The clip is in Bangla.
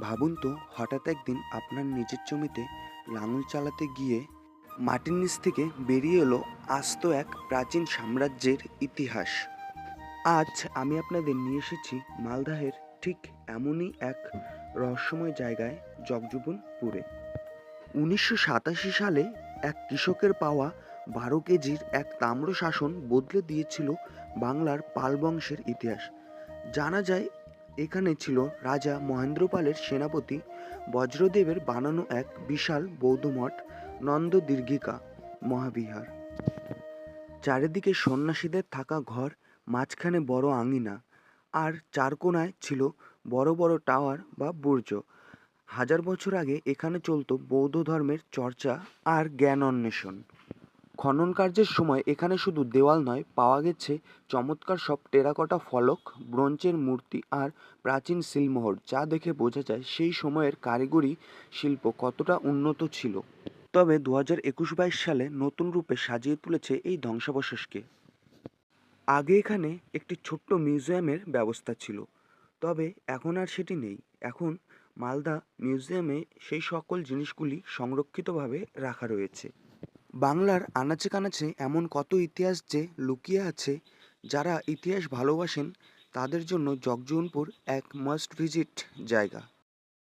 ভাবুন তো, হঠাৎ একদিন আপনার নিজের জমিতে লাঙল চালাতে গিয়ে মাটির নিচ থেকে বেরিয়ে এলো আস্ত এক প্রাচীন সাম্রাজ্যের ইতিহাস। আজ আমি আপনাদের নিয়ে এসেছি মালদাহের ঠিক এমনই এক রহস্যময় জায়গায়, জগজীবনপুরে। ১৯৮৭ সালে এক কৃষকের পাওয়া ১২ কেজির এক তাম্র শাসন বদলে দিয়েছিল বাংলার পাল বংশের ইতিহাস। জানা যায় এখানে ছিল রাজা মহেন্দ্রপালের সেনাপতি বজ্রদেবের বানানো এক বিশাল বৌদ্ধমঠ, নন্দদীর্ঘিকা মহাবিহার। চারিদিকে সন্ন্যাসীদের থাকা ঘর, মাঝখানে বড় আঙিনা, আর চার কোণায় ছিল বড় বড় টাওয়ার বা বুর্জ। হাজার বছর আগে এখানে চলত বৌদ্ধ ধর্মের চর্চা আর জ্ঞান অন্বেষণ। খনন কার্যের সময় এখানে শুধু দেওয়াল নয়, পাওয়া গেছে চমৎকার সব টেরাকোটা ফলক, ব্রোঞ্জের মূর্তি আর প্রাচীন সিলমোহর, যা দেখে বোঝা যায় সেই সময়ের কারিগরি শিল্প কতটা উন্নত ছিল। তবে ২০২১-২২ সালে নতুন রূপে সাজিয়ে তুলেছে এই ধ্বংসাবশেষকে। আগে এখানে একটি ছোট্ট মিউজিয়ামের ব্যবস্থা ছিল, তবে এখন আর সেটি নেই। এখন মালদা মিউজিয়ামে সেই সকল জিনিসগুলি সংরক্ষিতভাবে রাখা রয়েছে। বাংলার আনাচে কানাচে এমন কত ইতিহাস যে লুকিয়ে আছে। যারা ইতিহাস ভালোবাসেন তাদের জন্য জগজীবনপুর এক মাস্ট ভিজিট জায়গা।